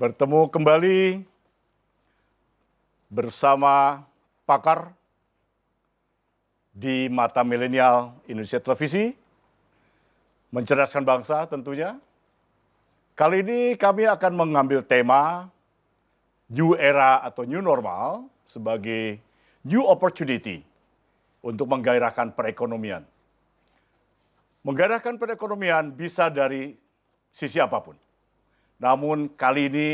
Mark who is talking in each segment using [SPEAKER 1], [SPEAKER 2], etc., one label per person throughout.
[SPEAKER 1] Bertemu kembali bersama pakar di Mata Milenial Indonesia Televisi, mencerdaskan bangsa tentunya. Kali ini kami akan mengambil tema New Era atau New Normal sebagai New Opportunity untuk menggairahkan perekonomian. Menggairahkan perekonomian bisa dari sisi apapun. Namun kali ini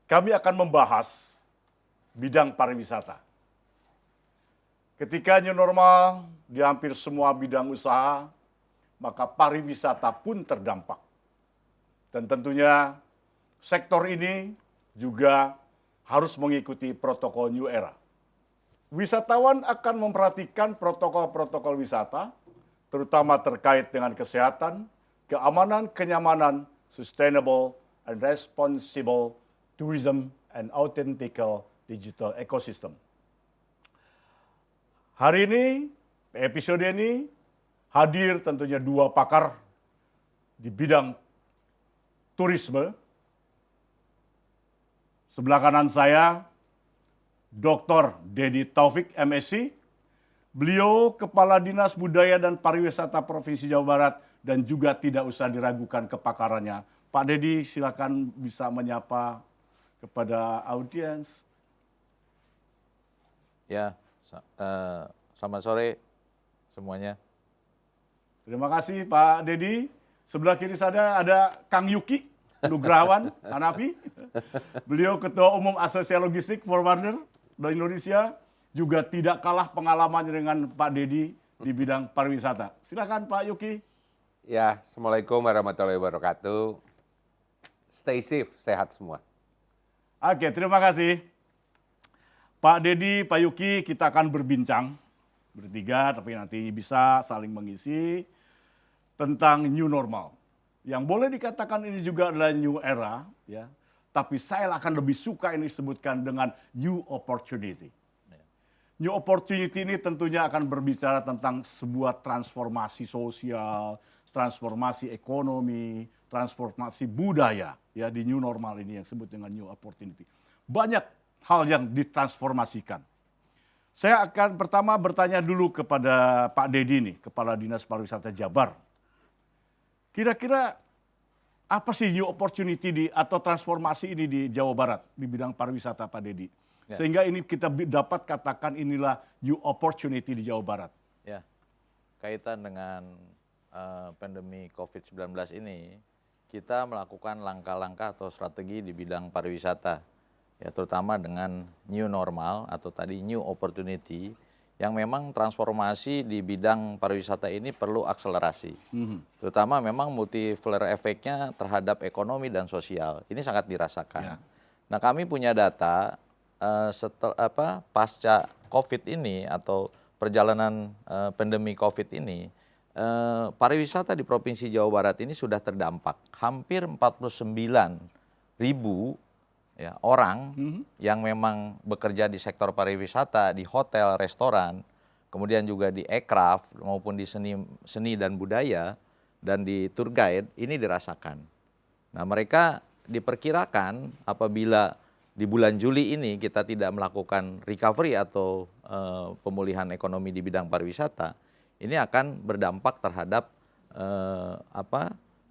[SPEAKER 1] kami akan membahas bidang pariwisata. Ketika new normal di hampir semua bidang usaha, maka pariwisata pun terdampak. Dan tentunya sektor ini juga harus mengikuti protokol New Era. Wisatawan akan memperhatikan protokol-protokol wisata, terutama terkait dengan kesehatan, keamanan, kenyamanan, sustainable and responsible tourism and authentic digital ecosystem. Hari ini, episode ini, hadir tentunya dua pakar di bidang turisme. Sebelah kanan saya, Dr. Dedi Taufik, MSc. Beliau Kepala Dinas Budaya dan Pariwisata Provinsi Jawa Barat dan juga tidak usah diragukan kepakarannya. Pak Dedi, silakan bisa menyapa kepada audiens.
[SPEAKER 2] Ya, selamat sore semuanya.
[SPEAKER 1] Terima kasih Pak Dedi. Sebelah kiri saya ada Kang Yuki Nugrawan Hanafi. Beliau Ketua Umum Asosiasi Logistik Forwarder Indonesia. Juga tidak kalah pengalamannya dengan Pak Dedi di bidang pariwisata. Silakan Pak Yuki.
[SPEAKER 3] Ya, Assalamualaikum warahmatullahi wabarakatuh. Stay safe, sehat semua.
[SPEAKER 1] Oke, terima kasih. Pak Dedi, Pak Yuki, kita akan berbincang bertiga, tapi nanti bisa saling mengisi tentang new normal. Yang boleh dikatakan ini juga adalah new era, ya. Tapi saya akan lebih suka ini disebutkan dengan new opportunity. New opportunity ini tentunya akan berbicara tentang sebuah transformasi sosial, transformasi ekonomi, transformasi budaya ya di new normal ini yang disebut dengan new opportunity. Banyak hal yang ditransformasikan. Saya akan pertama bertanya dulu kepada Pak Dedi nih, Kepala Dinas Pariwisata Jabar. Kira-kira apa sih new opportunity atau transformasi ini di Jawa Barat di bidang pariwisata Pak Dedi? Ya. Sehingga ini kita dapat katakan inilah new opportunity di Jawa Barat.
[SPEAKER 2] Ya, kaitan dengan pandemi COVID-19 ini, kita melakukan langkah-langkah atau strategi di bidang pariwisata. Ya, terutama dengan new normal atau tadi new opportunity yang memang transformasi di bidang pariwisata ini perlu akselerasi. Terutama memang multiplier efeknya terhadap ekonomi dan sosial. Ini sangat dirasakan. Ya. Nah, kami punya data pasca COVID ini atau perjalanan pandemi COVID ini, pariwisata di Provinsi Jawa Barat ini sudah terdampak. Hampir 49.000 ya, orang yang memang bekerja di sektor pariwisata, di hotel, restoran, kemudian juga di aircraft maupun di seni dan budaya dan di tour guide ini dirasakan. Nah, mereka diperkirakan apabila di bulan Juli ini kita tidak melakukan recovery atau pemulihan ekonomi di bidang pariwisata, ini akan berdampak terhadap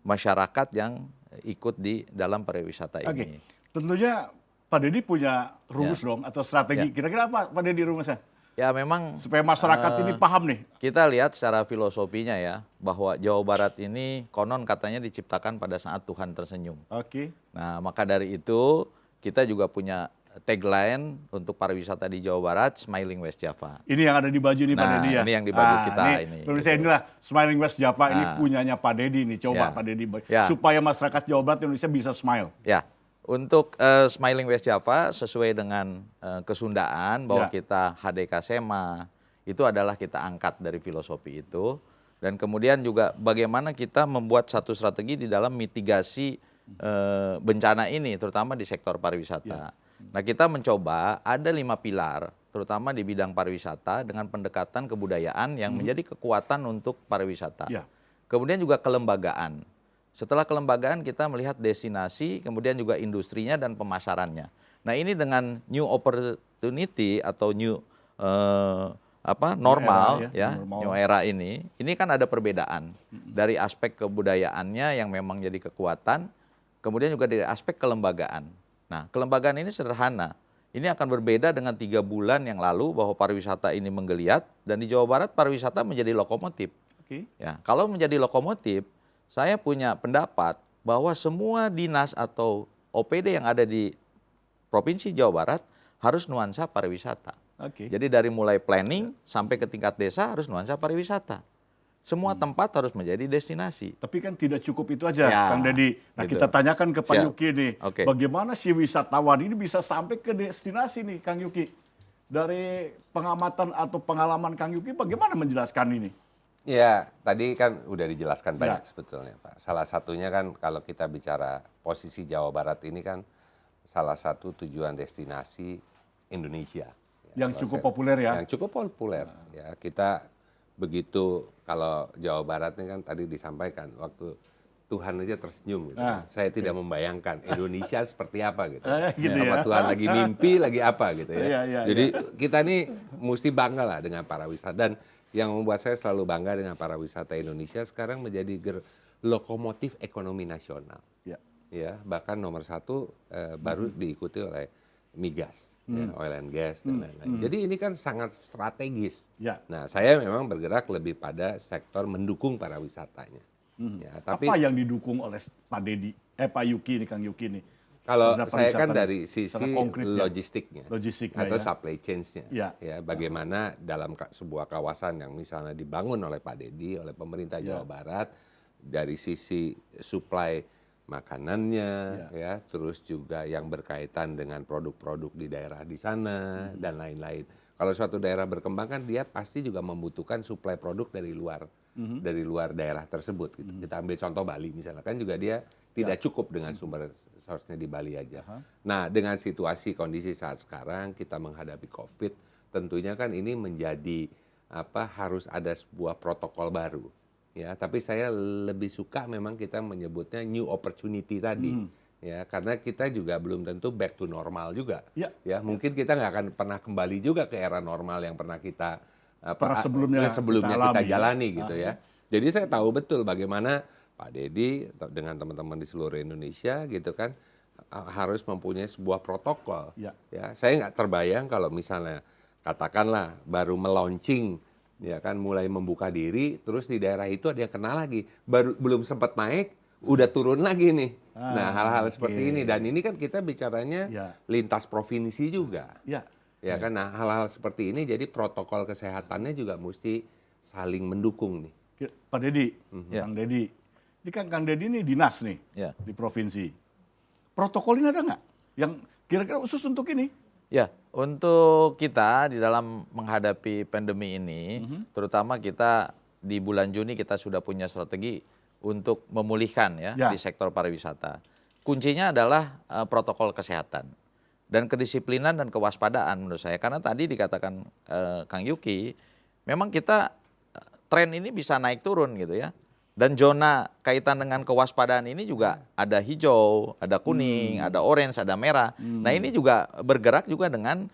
[SPEAKER 2] masyarakat yang ikut di dalam pariwisata ini.
[SPEAKER 1] Tentunya Pak Dedi punya rumus dong atau strategi. Kira-kira apa Pak Dedi rumusnya?
[SPEAKER 2] Ya memang
[SPEAKER 1] supaya masyarakat ini paham nih.
[SPEAKER 2] Kita lihat secara filosofinya ya, bahwa Jawa Barat ini konon katanya diciptakan pada saat Tuhan tersenyum.
[SPEAKER 1] Oke.
[SPEAKER 2] Nah, maka dari itu kita juga punya tagline untuk pariwisata di Jawa Barat, Smiling West Java.
[SPEAKER 1] Ini yang ada di baju nih Pak Dedi ya?
[SPEAKER 2] Ini yang di baju kita ini.
[SPEAKER 1] Pemirsa inilah Smiling West Java ini punyanya Pak Dedi nih. Coba Pak Dedi, supaya masyarakat Jawa Barat Indonesia bisa smile.
[SPEAKER 2] Ya, untuk Smiling West Java sesuai dengan kesundaan bahwa kita HDK SEMA, itu adalah kita angkat dari filosofi itu. Dan kemudian juga bagaimana kita membuat satu strategi di dalam mitigasi bencana ini, terutama di sektor pariwisata. Nah, kita mencoba ada 5 pilar, terutama di bidang pariwisata dengan pendekatan kebudayaan yang menjadi kekuatan untuk pariwisata. Kemudian juga kelembagaan. Setelah kelembagaan kita melihat destinasi, kemudian juga industrinya dan pemasarannya. Nah ini dengan new opportunity atau new normal
[SPEAKER 1] era,
[SPEAKER 2] new era ini kan ada perbedaan dari aspek kebudayaannya yang memang jadi kekuatan, kemudian juga dari aspek kelembagaan. Nah kelembagaan ini sederhana. Ini akan berbeda dengan 3 bulan yang lalu bahwa pariwisata ini menggeliat dan di Jawa Barat pariwisata menjadi lokomotif.
[SPEAKER 1] Oke.
[SPEAKER 2] Ya, kalau menjadi lokomotif, saya punya pendapat bahwa semua dinas atau OPD yang ada di Provinsi Jawa Barat harus nuansa pariwisata.
[SPEAKER 1] Oke.
[SPEAKER 2] Jadi dari mulai planning sampai ke tingkat desa harus nuansa pariwisata. Semua tempat harus menjadi destinasi.
[SPEAKER 1] Tapi kan tidak cukup itu aja,
[SPEAKER 2] Ya,
[SPEAKER 1] Kang Dedi. Nah,
[SPEAKER 2] gitu.
[SPEAKER 1] kita tanyakan ke Pak
[SPEAKER 2] Siap.
[SPEAKER 1] Yuki nih,
[SPEAKER 2] Oke.
[SPEAKER 1] bagaimana si wisatawan ini bisa sampai ke destinasi nih, Kang Yuki? Dari pengamatan atau pengalaman Kang Yuki, bagaimana menjelaskan ini?
[SPEAKER 3] Ya, tadi kan udah dijelaskan
[SPEAKER 1] Ya.
[SPEAKER 3] banyak sebetulnya, Pak. Salah satunya kan kalau kita bicara posisi Jawa Barat ini kan salah satu tujuan destinasi Indonesia. Ya,
[SPEAKER 1] Yang cukup populer ya?
[SPEAKER 3] Yang cukup populer. Ya, kita begitu kalau Jawa Barat ini kan tadi disampaikan waktu Tuhan aja tersenyum gitu.
[SPEAKER 1] Ah,
[SPEAKER 3] Saya tidak membayangkan Indonesia seperti apa gitu.
[SPEAKER 1] Gitu
[SPEAKER 3] Apa
[SPEAKER 1] ya.
[SPEAKER 3] Tuhan lagi mimpi, lagi apa gitu ya.
[SPEAKER 1] Iya, iya,
[SPEAKER 3] Jadi kita nih mesti bangga lah dengan para wisata. Dan yang membuat saya selalu bangga dengan para wisata Indonesia sekarang menjadi lokomotif ekonomi nasional.
[SPEAKER 1] Ya.
[SPEAKER 3] Ya, bahkan nomor 1 baru diikuti oleh migas, ya, oil and gas dan lain-lain. Jadi ini kan sangat strategis.
[SPEAKER 1] Ya.
[SPEAKER 3] Nah, saya memang bergerak lebih pada sektor mendukung para wisatanya. Ya, tapi
[SPEAKER 1] Apa yang didukung oleh Pak Dedi, Pak Yuki nih, Kang Yuki nih?
[SPEAKER 3] kalau
[SPEAKER 1] terhadap
[SPEAKER 3] saya kan
[SPEAKER 1] pariwisata
[SPEAKER 3] dari
[SPEAKER 1] secara
[SPEAKER 3] sisi
[SPEAKER 1] konkretnya?
[SPEAKER 3] logistiknya,
[SPEAKER 1] Logistiknya,
[SPEAKER 3] atau
[SPEAKER 1] ya.
[SPEAKER 3] supply chains-nya,
[SPEAKER 1] Ya.
[SPEAKER 3] ya, bagaimana dalam sebuah kawasan yang misalnya dibangun oleh Pak Dedi, oleh pemerintah
[SPEAKER 1] Ya.
[SPEAKER 3] Jawa Barat, dari sisi supply makanannya, ya, terus juga yang berkaitan dengan produk-produk di daerah di sana dan lain-lain. Kalau suatu daerah berkembang kan dia pasti juga membutuhkan suplai produk dari luar daerah tersebut. Gitu. Kita ambil contoh Bali misalnya kan juga dia tidak cukup dengan sumber source-nya di Bali aja. Nah dengan situasi kondisi saat sekarang kita menghadapi COVID, tentunya kan ini menjadi harus ada sebuah protokol baru. Ya, tapi saya lebih suka memang kita menyebutnya new opportunity tadi. Ya, karena kita juga belum tentu back to normal juga.
[SPEAKER 1] Ya.
[SPEAKER 3] Ya, mungkin kita nggak akan pernah kembali juga ke era normal yang pernah kita
[SPEAKER 1] sebelumnya kita
[SPEAKER 3] kita jalani
[SPEAKER 1] alami.
[SPEAKER 3] gitu ya. Jadi saya tahu betul bagaimana Pak Dedi dengan teman-teman di seluruh Indonesia gitu kan harus mempunyai sebuah protokol.
[SPEAKER 1] Ya.
[SPEAKER 3] Ya, saya nggak terbayang kalau misalnya katakanlah baru melaunching ya kan mulai membuka diri terus di daerah itu ada yang kena lagi belum sempat naik udah turun lagi nih. Nah hal-hal seperti ini dan ini kan kita bicaranya lintas provinsi juga. Ya kan nah hal-hal seperti ini jadi protokol kesehatannya juga mesti saling mendukung nih.
[SPEAKER 1] Pak Dedi, Kang Dedi, ini kan Kang Dedi ini dinas nih di provinsi. Protokol ini ada nggak yang kira-kira khusus untuk ini?
[SPEAKER 2] Ya, untuk kita di dalam menghadapi pandemi ini, terutama kita di bulan Juni kita sudah punya strategi untuk memulihkan di sektor pariwisata. Kuncinya adalah protokol kesehatan dan kedisiplinan dan kewaspadaan menurut saya. Karena tadi dikatakan Kang Yuki, memang kita tren ini bisa naik turun gitu ya. Dan zona kaitan dengan kewaspadaan ini juga ada hijau, ada kuning, ada orange, ada merah. Nah ini juga bergerak juga dengan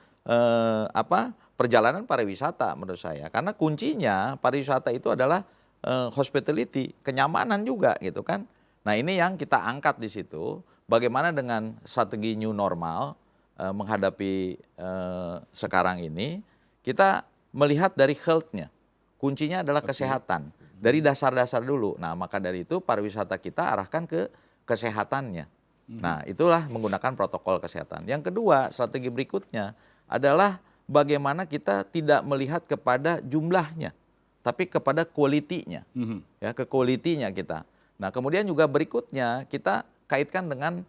[SPEAKER 2] perjalanan pariwisata menurut saya. Karena kuncinya pariwisata itu adalah hospitality, kenyamanan juga gitu kan. Nah ini yang kita angkat di situ. Bagaimana dengan strategi new normal menghadapi sekarang ini, kita melihat dari health-nya. Kuncinya adalah kesehatan. Dari dasar-dasar dulu. Nah, maka dari itu pariwisata kita arahkan ke kesehatannya. Nah, itulah menggunakan protokol kesehatan. Yang kedua, strategi berikutnya adalah bagaimana kita tidak melihat kepada jumlahnya, tapi kepada kualitinya. Ya, ke kualitinya kita. Nah, kemudian juga berikutnya kita kaitkan dengan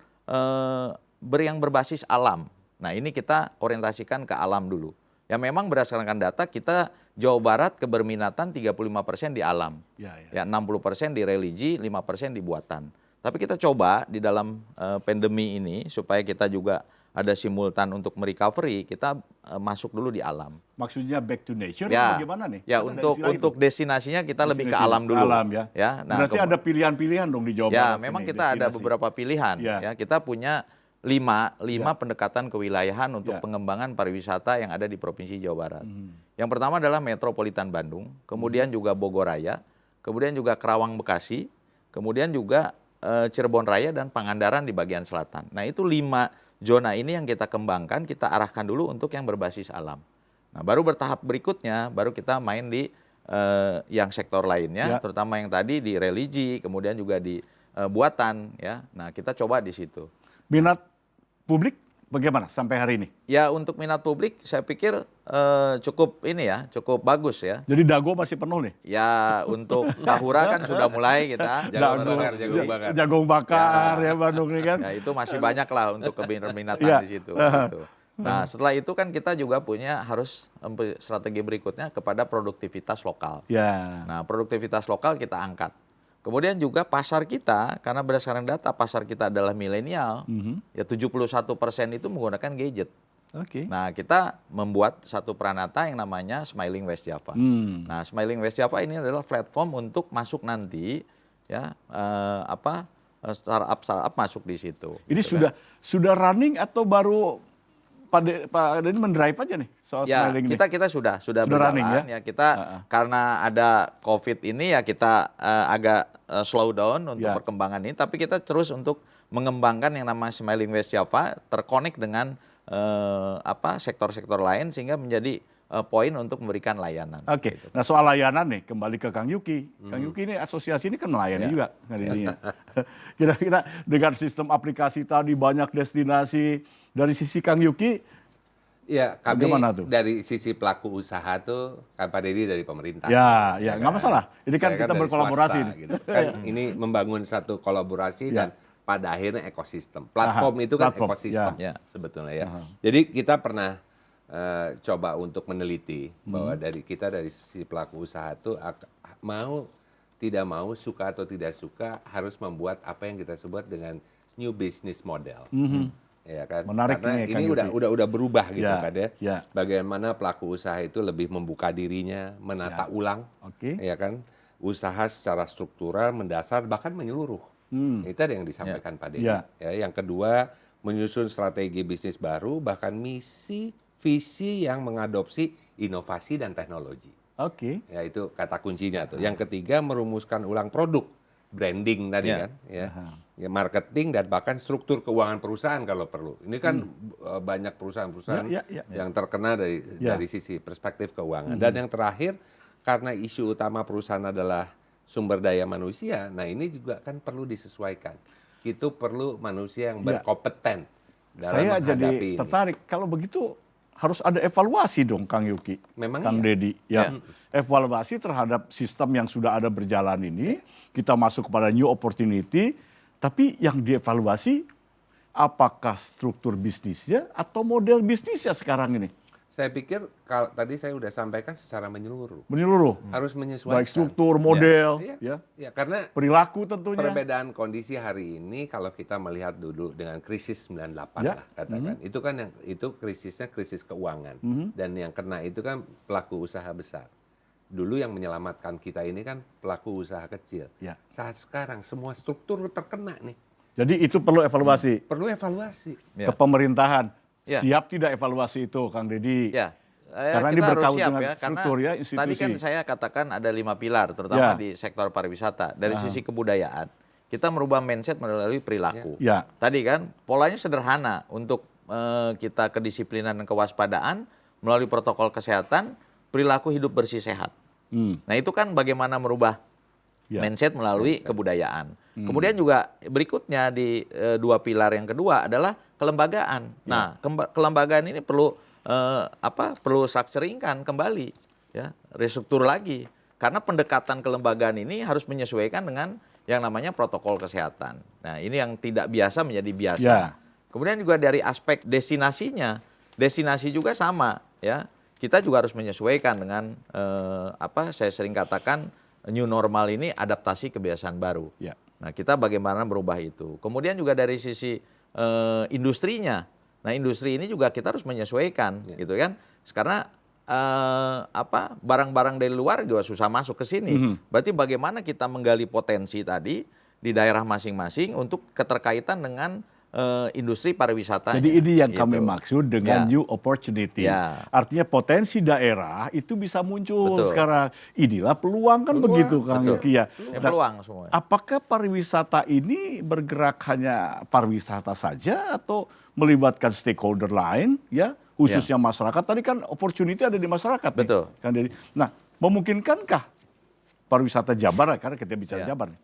[SPEAKER 2] yang berbasis alam. Nah, ini kita orientasikan ke alam dulu. Ya memang berdasarkan data kita Jawa Barat keberminatan 35% di alam. Ya 60% di religi, 5% di buatan. Tapi kita coba di dalam pandemi ini supaya kita juga ada simultan untuk merecovery, kita masuk dulu di alam.
[SPEAKER 1] Maksudnya back to nature
[SPEAKER 2] Ya,
[SPEAKER 1] bagaimana nih?
[SPEAKER 2] ya
[SPEAKER 1] Ada
[SPEAKER 2] untuk
[SPEAKER 1] istilah itu?
[SPEAKER 2] destinasinya kita lebih ke
[SPEAKER 1] Destinasi,
[SPEAKER 2] alam dulu.
[SPEAKER 1] alam, ya.
[SPEAKER 2] Nah,
[SPEAKER 1] Berarti ada pilihan-pilihan dong di Jawa
[SPEAKER 2] ya,
[SPEAKER 1] Barat
[SPEAKER 2] memang
[SPEAKER 1] ini,
[SPEAKER 2] kita ada
[SPEAKER 1] destinasi.
[SPEAKER 2] beberapa pilihan.
[SPEAKER 1] Ya.
[SPEAKER 2] Ya, kita punya lima pendekatan kewilayahan untuk pengembangan pariwisata yang ada di Provinsi Jawa Barat. Yang pertama adalah Metropolitan Bandung, kemudian juga Bogor Raya, kemudian juga Kerawang Bekasi, kemudian juga Cirebon Raya dan Pangandaran di bagian selatan. Nah, itu 5 zona ini yang kita kembangkan, kita arahkan dulu untuk yang berbasis alam. Nah, baru bertahap berikutnya, baru kita main di yang sektor lainnya, terutama yang tadi di religi, kemudian juga di buatan, ya. Nah, kita coba di situ.
[SPEAKER 1] Minat publik bagaimana sampai hari ini?
[SPEAKER 2] Ya, untuk minat publik saya pikir cukup bagus ya.
[SPEAKER 1] Jadi Dago masih penuh nih?
[SPEAKER 2] Ya, untuk Tahura kan sudah mulai kita.
[SPEAKER 1] Jagung bakar ya Bandung ini kan.
[SPEAKER 2] Ya, itu masih banyak lah untuk keminatan di situ. Gitu. Nah, setelah itu kan kita juga harus strategi berikutnya kepada produktivitas lokal.
[SPEAKER 1] Ya.
[SPEAKER 2] Nah, produktivitas lokal kita angkat. Kemudian juga pasar kita, karena berdasarkan data pasar kita adalah milenial, ya 71% itu menggunakan gadget.
[SPEAKER 1] Oke.
[SPEAKER 2] Nah, kita membuat satu peranata yang namanya Smiling West Java. Nah, Smiling West Java ini adalah platform untuk masuk nanti, ya startup masuk di situ.
[SPEAKER 1] Ini
[SPEAKER 2] gitu
[SPEAKER 1] sudah running atau baru Pak Denny mendrive aja nih soal
[SPEAKER 2] ya,
[SPEAKER 1] Smiling ini?
[SPEAKER 2] kita sudah berjalan
[SPEAKER 1] running,
[SPEAKER 2] ya. Kita karena ada COVID ini ya kita agak slow down untuk perkembangan ini, tapi kita terus untuk mengembangkan yang namanya Smiling West Java terkonek dengan sektor-sektor lain sehingga menjadi poin untuk memberikan layanan.
[SPEAKER 1] Oke.
[SPEAKER 2] Gitu.
[SPEAKER 1] Nah, soal layanan nih kembali ke Kang Yuki. Kang Yuki ini asosiasi ini kan melayani juga ininya. Kira-kira dengan sistem aplikasi tadi banyak destinasi, dari sisi Kang Yuki,
[SPEAKER 3] ya kami
[SPEAKER 1] bagaimana tuh?
[SPEAKER 3] dari sisi pelaku usaha tuh kan Pak Dedi dari pemerintah.
[SPEAKER 1] Ya nggak masalah. Ini kan
[SPEAKER 3] Saya
[SPEAKER 1] kita
[SPEAKER 3] dari
[SPEAKER 1] berkolaborasi.
[SPEAKER 3] swasta, gitu. Kan ini membangun satu kolaborasi dan pada akhirnya ekosistem. Platform itu kan ekosistem sebetulnya ya. Jadi kita pernah coba untuk meneliti bahwa dari sisi pelaku usaha tuh tidak mau suka atau tidak suka harus membuat apa yang kita sebut dengan new business model. Ya kan?
[SPEAKER 1] Menarik
[SPEAKER 3] karena
[SPEAKER 1] nih,
[SPEAKER 3] ini udah berubah gitu kan ya.
[SPEAKER 1] Ya.
[SPEAKER 3] Bagaimana pelaku usaha itu lebih membuka dirinya, menata ulang, ya kan? Usaha secara struktural, mendasar, bahkan menyeluruh. Itu ada yang disampaikan Pak Denny. Ya, yang kedua, menyusun strategi bisnis baru, bahkan misi, visi yang mengadopsi inovasi dan teknologi. Ya, itu kata kuncinya tuh. Yang ketiga, merumuskan ulang produk. Branding tadi kan, ya marketing dan bahkan struktur keuangan perusahaan kalau perlu. Ini kan banyak perusahaan-perusahaan yang terkena dari sisi perspektif keuangan. Dan yang terakhir, karena isu utama perusahaan adalah sumber daya manusia, nah ini juga kan perlu disesuaikan. Itu perlu manusia yang berkompeten dalam
[SPEAKER 1] Saya
[SPEAKER 3] menghadapi
[SPEAKER 1] jadi
[SPEAKER 3] ini.
[SPEAKER 1] tertarik. Kalau begitu harus ada evaluasi dong Kang Yuki,
[SPEAKER 3] Memang
[SPEAKER 1] Kang Dedi. Ya, evaluasi terhadap sistem yang sudah ada berjalan ini. Kita masuk kepada new opportunity, tapi yang dievaluasi apakah struktur bisnisnya atau model bisnisnya sekarang ini?
[SPEAKER 3] Saya pikir kalau tadi saya sudah sampaikan secara menyeluruh.
[SPEAKER 1] Menyeluruh.
[SPEAKER 3] Harus menyesuaikan.
[SPEAKER 1] Baik struktur, model,
[SPEAKER 3] ya, karena
[SPEAKER 1] perilaku tentunya.
[SPEAKER 3] perbedaan kondisi hari ini kalau kita melihat dulu dengan krisis 98 lah katakan. Itu kan itu krisisnya krisis keuangan. Dan yang kena itu kan pelaku usaha besar. Dulu yang menyelamatkan kita ini kan pelaku usaha kecil. Saat sekarang semua struktur terkena nih.
[SPEAKER 1] Jadi itu perlu evaluasi.
[SPEAKER 3] Perlu evaluasi.
[SPEAKER 1] Kepemerintahan siap tidak evaluasi itu, Kang Dedi?
[SPEAKER 2] Ya.
[SPEAKER 1] Karena ini
[SPEAKER 2] kita harus
[SPEAKER 1] berkaitan
[SPEAKER 2] siap
[SPEAKER 1] dengan
[SPEAKER 2] ya,
[SPEAKER 1] struktur
[SPEAKER 2] karena
[SPEAKER 1] ya, institusi.
[SPEAKER 2] tadi kan saya katakan ada 5 pilar, terutama di sektor pariwisata. Dari sisi kebudayaan, kita merubah mindset melalui perilaku. Tadi kan polanya sederhana untuk kita kedisiplinan dan kewaspadaan melalui protokol kesehatan, perilaku hidup bersih sehat. Nah itu kan bagaimana merubah mindset melalui kebudayaan. Kemudian juga berikutnya di 2 pilar yang kedua adalah kelembagaan. Nah kelembagaan ini perlu structuring-kan kembali, ya, restruktur lagi. Karena pendekatan kelembagaan ini harus menyesuaikan dengan yang namanya protokol kesehatan. Nah ini yang tidak biasa menjadi biasa. Kemudian juga dari aspek destinasinya, destinasi juga sama, ya. Kita juga harus menyesuaikan dengan saya sering katakan new normal ini adaptasi kebiasaan baru. Nah kita bagaimana merubah itu. Kemudian juga dari sisi industrinya, Nah, industri ini juga kita harus menyesuaikan, gitu kan? Karena barang-barang dari luar juga susah masuk ke sini. Berarti bagaimana kita menggali potensi tadi di daerah masing-masing untuk keterkaitan dengan industri pariwisata.
[SPEAKER 1] Jadi ini yang kami
[SPEAKER 2] gitu.
[SPEAKER 1] maksud dengan new opportunity.
[SPEAKER 2] Ya.
[SPEAKER 1] Artinya potensi daerah itu bisa muncul
[SPEAKER 2] Betul.
[SPEAKER 1] sekarang. Inilah peluang kan begitu Kang
[SPEAKER 2] Betul.
[SPEAKER 1] Yuki ya.
[SPEAKER 2] Ya,
[SPEAKER 1] Dan
[SPEAKER 2] peluang semua.
[SPEAKER 1] apakah pariwisata ini bergerak hanya pariwisata saja atau melibatkan stakeholder lain ya, khususnya masyarakat? Tadi kan opportunity ada di masyarakat. nih.
[SPEAKER 2] Betul.
[SPEAKER 1] Kan nah, memungkinkankah pariwisata Jabar, karena kita bicara Jabar nih,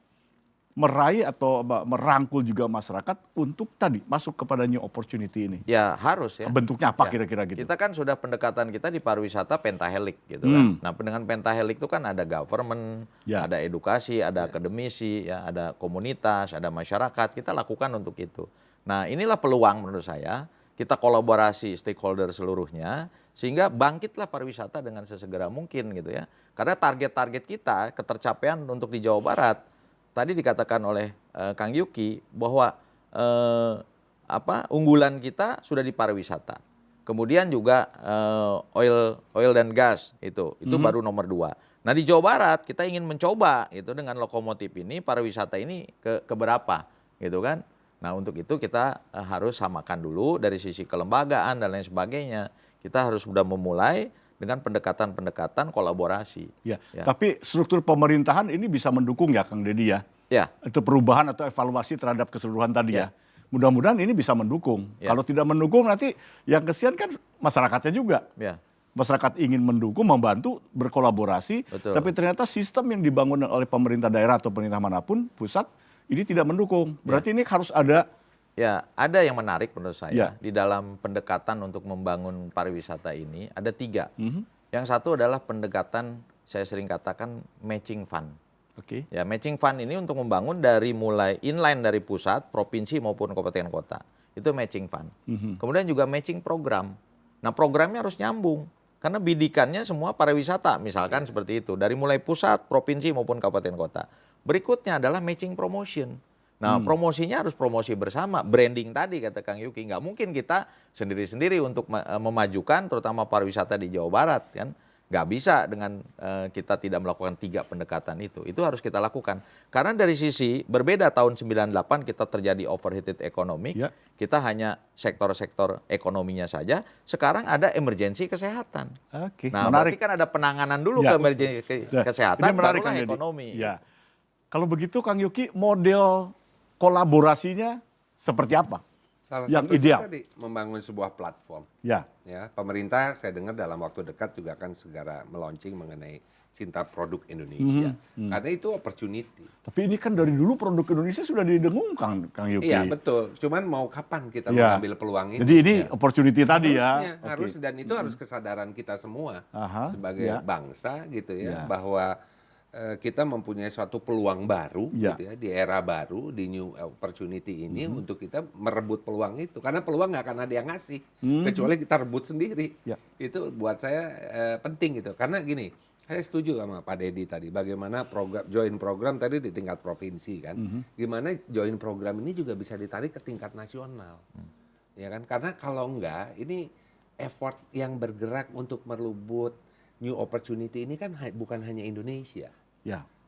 [SPEAKER 1] meraih atau merangkul juga masyarakat untuk tadi masuk kepada new opportunity ini?
[SPEAKER 2] Ya harus ya.
[SPEAKER 1] Bentuknya apa
[SPEAKER 2] Ya.
[SPEAKER 1] kira-kira gitu?
[SPEAKER 2] Kita kan sudah pendekatan kita di pariwisata pentahelik gitu kan. Nah, dengan pentahelik itu kan ada government, ada edukasi, ada akademisi, ya, ada komunitas, ada masyarakat. Kita lakukan untuk itu. Nah, inilah peluang menurut saya. Kita kolaborasi stakeholder seluruhnya sehingga bangkitlah pariwisata dengan sesegera mungkin gitu ya. Karena target-target kita ketercapaian untuk di Jawa Barat tadi dikatakan oleh Kang Yuki bahwa unggulan kita sudah di pariwisata. Kemudian juga oil dan gas itu baru nomor 2. Nah, di Jawa Barat kita ingin mencoba itu dengan lokomotif ini pariwisata ini ke berapa gitu kan. Nah, untuk itu kita harus samakan dulu dari sisi kelembagaan dan lain sebagainya. Kita harus sudah memulai dengan pendekatan-pendekatan kolaborasi.
[SPEAKER 1] Ya. Tapi struktur pemerintahan ini bisa mendukung ya Kang Deddy ya?
[SPEAKER 2] Ya.
[SPEAKER 1] Itu perubahan atau evaluasi terhadap keseluruhan tadi ya. Mudah-mudahan ini bisa mendukung.
[SPEAKER 2] Ya.
[SPEAKER 1] Kalau tidak mendukung nanti yang kesian kan masyarakatnya juga.
[SPEAKER 2] Ya.
[SPEAKER 1] Masyarakat ingin mendukung, membantu, berkolaborasi.
[SPEAKER 2] Betul.
[SPEAKER 1] Tapi ternyata sistem yang dibangun oleh pemerintah daerah atau pemerintah manapun, pusat, ini tidak mendukung. Berarti ini harus ada.
[SPEAKER 2] Ya, ada yang menarik menurut saya
[SPEAKER 1] Ya.
[SPEAKER 2] di dalam pendekatan untuk membangun pariwisata ini ada 3. Yang satu adalah pendekatan saya sering katakan matching fund.
[SPEAKER 1] Oke.
[SPEAKER 2] Ya, matching fund ini untuk membangun dari mulai inline dari pusat, provinsi maupun kabupaten kota. Itu matching fund. Kemudian juga matching program. Nah, programnya harus nyambung karena bidikannya semua pariwisata, misalkan seperti itu, dari mulai pusat, provinsi maupun kabupaten kota. Berikutnya adalah matching promotion. Nah, promosinya harus promosi bersama. Branding tadi kata Kang Yuki, nggak mungkin kita sendiri-sendiri untuk memajukan terutama pariwisata di Jawa Barat kan. Nggak bisa dengan kita tidak melakukan 3 pendekatan itu. Itu harus kita lakukan. Karena dari sisi berbeda tahun 98 kita terjadi overheated economic.
[SPEAKER 1] Ya.
[SPEAKER 2] Kita hanya sektor-sektor ekonominya saja. Sekarang ada emergensi kesehatan.
[SPEAKER 1] Oke.
[SPEAKER 2] Nah,
[SPEAKER 1] Menarik.
[SPEAKER 2] berarti kan ada penanganan dulu
[SPEAKER 1] Ya.
[SPEAKER 2] ke emergensi
[SPEAKER 1] Nah,
[SPEAKER 2] kesehatan,
[SPEAKER 1] ini menarik,
[SPEAKER 2] barulah
[SPEAKER 1] Kang Deddy.
[SPEAKER 2] ekonomi.
[SPEAKER 1] Ya. Kalau begitu Kang Yuki, model kolaborasinya seperti apa?
[SPEAKER 3] Salah
[SPEAKER 1] Yang
[SPEAKER 3] satu
[SPEAKER 1] ideal.
[SPEAKER 3] tadi membangun sebuah platform.
[SPEAKER 1] Ya.
[SPEAKER 3] Ya, pemerintah saya dengar dalam waktu dekat juga akan segera meluncing mengenai cinta produk Indonesia. Karena itu opportunity.
[SPEAKER 1] Tapi ini kan dari dulu produk Indonesia sudah didengungkan, Kang Yuki.
[SPEAKER 3] Iya, betul. Cuman mau kapan kita
[SPEAKER 1] Ya.
[SPEAKER 3] mengambil peluang ini?
[SPEAKER 1] Jadi ini opportunity tadi
[SPEAKER 3] Harusnya,
[SPEAKER 1] ya.
[SPEAKER 3] harus
[SPEAKER 1] Oke.
[SPEAKER 3] dan itu harus kesadaran kita semua
[SPEAKER 1] Aha,
[SPEAKER 3] sebagai
[SPEAKER 1] ya.
[SPEAKER 3] bangsa gitu
[SPEAKER 1] Ya.
[SPEAKER 3] ya, bahwa kita mempunyai suatu peluang baru
[SPEAKER 1] Ya.
[SPEAKER 3] gitu ya, di era baru, di new opportunity ini untuk kita merebut peluang itu. Karena peluang nggak akan ada yang ngasih, kecuali kita rebut sendiri.
[SPEAKER 1] Ya.
[SPEAKER 3] Itu buat saya penting gitu. Karena gini, saya setuju sama Pak Deddy tadi, bagaimana join program tadi di tingkat provinsi kan. Gimana join program ini juga bisa ditarik ke tingkat nasional. Ya kan? Karena kalau enggak, ini effort yang bergerak untuk merebut new opportunity ini kan bukan hanya Indonesia.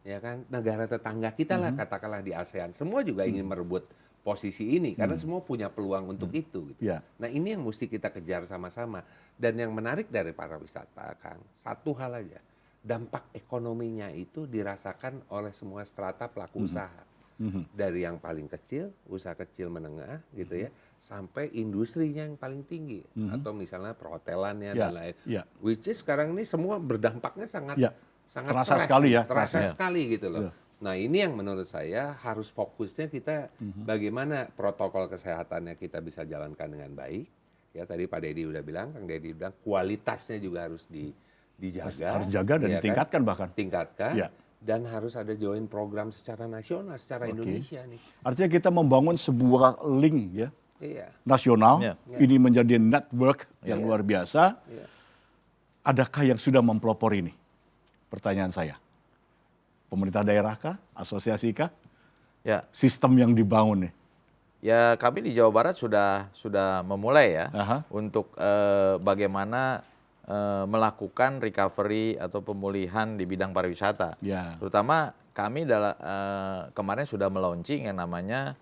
[SPEAKER 3] Ya kan, negara tetangga kita lah katakanlah di ASEAN, semua juga ingin merebut posisi ini karena semua punya peluang untuk itu. Gitu.
[SPEAKER 1] Ya.
[SPEAKER 3] Nah ini yang mesti kita kejar sama-sama. Dan yang menarik dari pariwisata, Kang, satu hal aja, dampak ekonominya itu dirasakan oleh semua strata pelaku usaha, dari yang paling kecil, usaha kecil menengah, gitu ya, sampai industrinya yang paling tinggi, atau misalnya perhotelannya dan lain.
[SPEAKER 1] Ya.
[SPEAKER 3] Which is sekarang ini semua berdampaknya sangat
[SPEAKER 1] Ya.
[SPEAKER 3] sangat
[SPEAKER 1] Terasa sekali ya,
[SPEAKER 3] terasa
[SPEAKER 1] terasa.
[SPEAKER 3] sekali gitu loh.
[SPEAKER 1] Ya.
[SPEAKER 3] Nah ini yang menurut saya harus fokusnya kita bagaimana protokol kesehatannya kita bisa jalankan dengan baik. Ya tadi Pak Deddy udah bilang, Kang Deddy bilang kualitasnya juga harus dijaga.
[SPEAKER 1] Harus jaga dan
[SPEAKER 3] ya
[SPEAKER 1] ditingkatkan bahkan.
[SPEAKER 3] Tingkatkan.
[SPEAKER 1] Ya.
[SPEAKER 3] Dan harus ada join program secara nasional, secara
[SPEAKER 1] Oke.
[SPEAKER 3] Indonesia nih.
[SPEAKER 1] Artinya kita membangun sebuah link ya
[SPEAKER 3] Iya.
[SPEAKER 1] nasional.
[SPEAKER 2] Ya.
[SPEAKER 1] Ini menjadi network yang luar biasa.
[SPEAKER 3] Iya.
[SPEAKER 1] Adakah yang sudah mempelopor ini? Pertanyaan saya. Pemerintah daerah kah? Asosiasi kah?
[SPEAKER 2] Ya,
[SPEAKER 1] Sistem yang dibangun nih.
[SPEAKER 2] Ya kami di Jawa Barat sudah memulai ya
[SPEAKER 1] Aha.
[SPEAKER 2] untuk bagaimana melakukan recovery atau pemulihan di bidang pariwisata.
[SPEAKER 1] Ya.
[SPEAKER 2] Terutama kami kemarin sudah melaunching yang namanya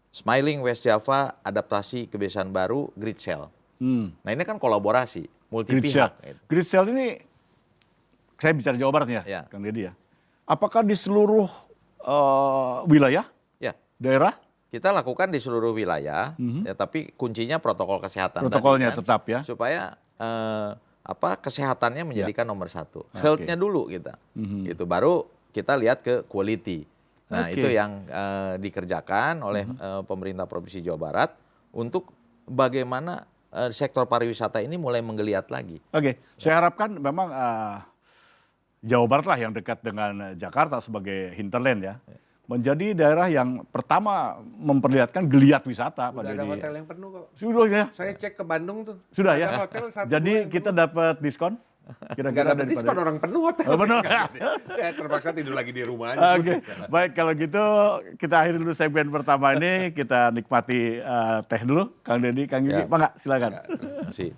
[SPEAKER 2] Smiling West Java Adaptasi Kebiasaan Baru Grid Cell. Nah ini kan kolaborasi multi
[SPEAKER 1] Grid Cell.
[SPEAKER 2] pihak. Gitu.
[SPEAKER 1] Grid Cell ini, saya bicara Jawa Barat ya,
[SPEAKER 2] Ya.
[SPEAKER 1] Kang Deddy ya. Apakah di seluruh wilayah,
[SPEAKER 2] Ya,
[SPEAKER 1] daerah?
[SPEAKER 2] kita lakukan di seluruh wilayah, ya, tapi kuncinya protokol kesehatan.
[SPEAKER 1] Protokolnya
[SPEAKER 2] tadi, kan,
[SPEAKER 1] tetap ya.
[SPEAKER 2] supaya kesehatannya menjadikan nomor satu.
[SPEAKER 1] Oke.
[SPEAKER 2] Health-nya dulu kita, gitu. Baru kita lihat ke quality. Nah
[SPEAKER 1] Oke.
[SPEAKER 2] itu yang dikerjakan oleh pemerintah Provinsi Jawa Barat untuk bagaimana sektor pariwisata ini mulai menggeliat lagi.
[SPEAKER 1] Oke, saya harapkan memang Jawa Barat lah yang dekat dengan Jakarta sebagai hinterland ya. Menjadi daerah yang pertama memperlihatkan geliat wisata
[SPEAKER 3] Udah
[SPEAKER 1] pada
[SPEAKER 3] ada
[SPEAKER 1] di.
[SPEAKER 3] hotel yang penuh kok.
[SPEAKER 1] Sudah ya.
[SPEAKER 3] Saya cek ke Bandung tuh.
[SPEAKER 1] Sudah
[SPEAKER 3] Ada
[SPEAKER 1] ya.
[SPEAKER 3] hotel satu,
[SPEAKER 1] Jadi
[SPEAKER 3] dua yang
[SPEAKER 1] kita
[SPEAKER 3] penuh.
[SPEAKER 1] dapat diskon.
[SPEAKER 3] Nggak
[SPEAKER 1] Kira-kira
[SPEAKER 3] dapat diskon, orang penuh hotel.
[SPEAKER 1] Oh, benar.
[SPEAKER 3] Saya terpaksa tidur lagi di rumah aja.
[SPEAKER 1] Oke, baik kalau gitu kita akhiri dulu segmen pertama ini, kita nikmati teh dulu, Kang Deddy, Kang Yuki,
[SPEAKER 2] Ya.
[SPEAKER 1] Mangga, silakan.
[SPEAKER 2] Terima kasih.